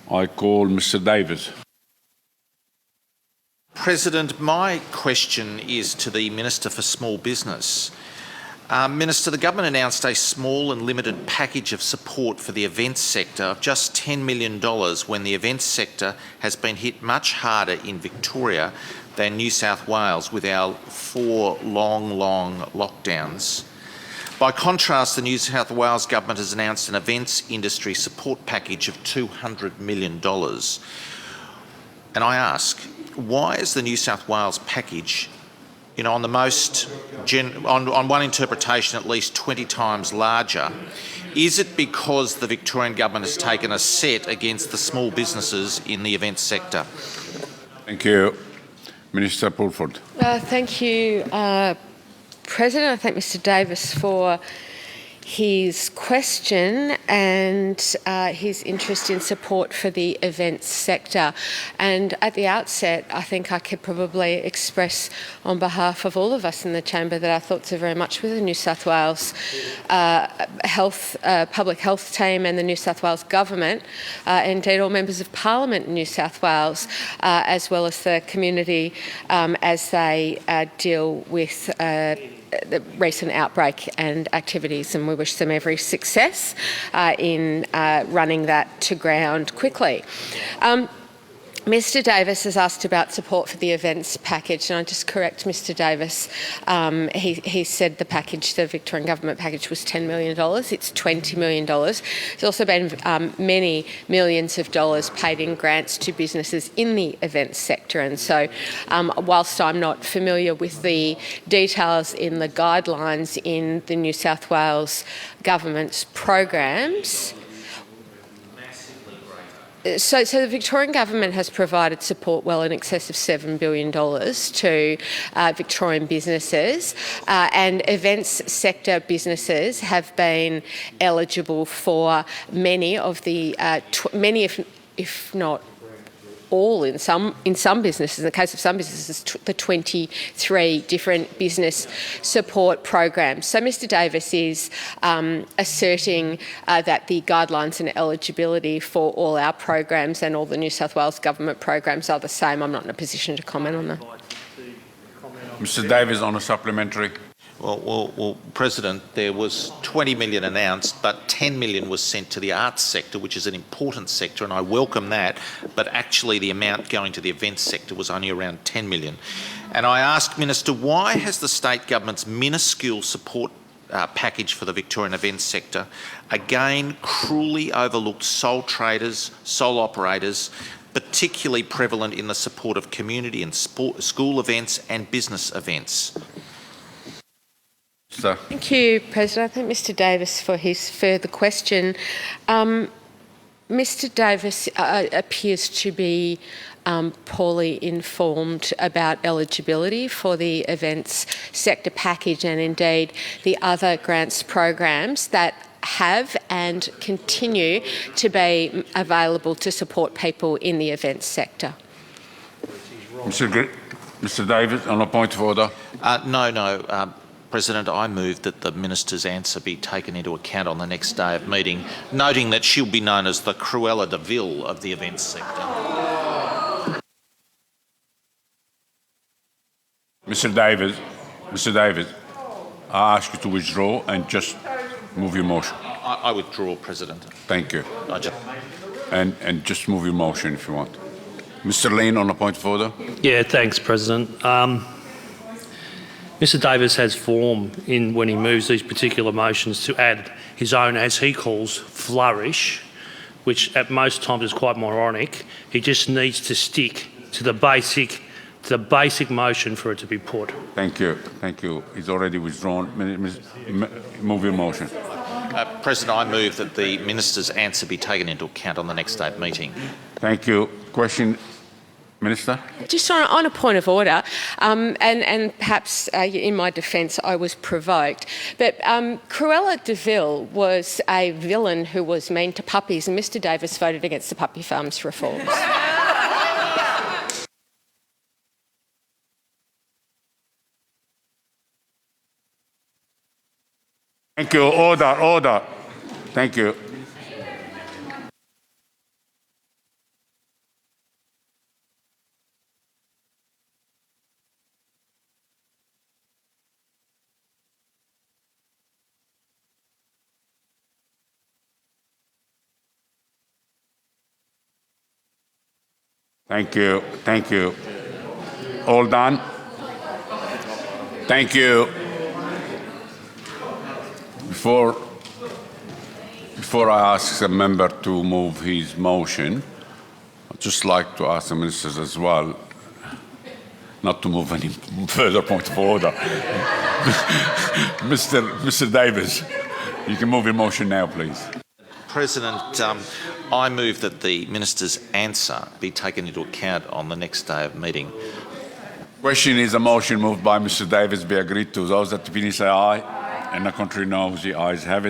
I call Mr. Davis. President, my question is to the Minister for Small Business. Minister, the government announced a small and limited package of support for the events sector of just $10 million when the events sector has been hit much harder in Victoria than New South Wales with our 4 long lockdowns. By contrast, the New South Wales government has announced an events industry support package of $200 million. And I ask, why is the New South Wales package, on one interpretation, at least 20 times larger? Is it because the Victorian government has taken a set against the small businesses in the events sector? Thank you. Minister Pulford. Thank you, President. I thank Mr. Davis for his question and his interest in support for the events sector. And at the outset, I think I could probably express on behalf of all of us in the chamber that our thoughts are very much with the New South Wales public health team and the New South Wales government, indeed all members of Parliament in New South Wales, as well as the community as they deal with the recent outbreak and activities, and we wish them every success in running that to ground quickly. Mr. Davis has asked about support for the events package, and I just correct Mr. Davis. He said the package, the Victorian government package, was $10 million. It's $20 million. There's also been many millions of dollars paid in grants to businesses in the events sector, and so whilst I'm not familiar with the details in the guidelines in the New South Wales government's programs, So the Victorian government has provided support well in excess of $7 billion to Victorian businesses, and events sector businesses have been eligible for many of the, if not all in some businesses, in the case of some businesses, the 23 different business support programs. So Mr. Davis is asserting that the guidelines and eligibility for all our programs and all the New South Wales government programs are the same. I'm not in a position to comment on that. Mr. Davis, on a supplementary. Well, President, there was $20 million announced, but $10 million was sent to the arts sector, which is an important sector, and I welcome that. But actually, the amount going to the events sector was only around $10 million. And I ask, Minister, why has the state government's minuscule support package for the Victorian events sector again cruelly overlooked sole traders, sole operators, particularly prevalent in the support of community and school events and business events? Thank you, President. I thank Mr. Davis for his further question. Mr. Davis appears to be poorly informed about eligibility for the events sector package and indeed the other grants programs that have and continue to be available to support people in the events sector. Mr. Davis, on a point of order. No. President, I move that the Minister's answer be taken into account on the next day of meeting, noting that she'll be known as the Cruella de Vil of the events sector. Mr. Davis, I ask you to withdraw and just move your motion. I withdraw, President. Thank you. And just move your motion if you want. Mr. Lane, on a point of order. Yeah, thanks, President. Mr. Davis has form when he moves these particular motions to add his own, as he calls, flourish, which at most times is quite moronic. He just needs to stick to the basic motion for it to be put. Thank you. He's already withdrawn. Move your motion. President, I move that the Minister's answer be taken into account on the next day of meeting. Thank you. Question. Minister? Just on a point of order, and perhaps in my defence I was provoked, but Cruella de Vil was a villain who was mean to puppies, and Mr. Davis voted against the puppy farms reforms. Thank you. Order. Thank you. Thank you. Thank you. All done? Thank you. Before I ask the member to move his motion, I'd just like to ask the ministers as well not to move any further point of order. Mr. Davis, you can move your motion now, please. President, I move that the minister's answer be taken into account on the next day of meeting. Question is a motion moved by Mr. Davis be agreed to. Those that opinion say aye, and the contrary no. The ayes have it.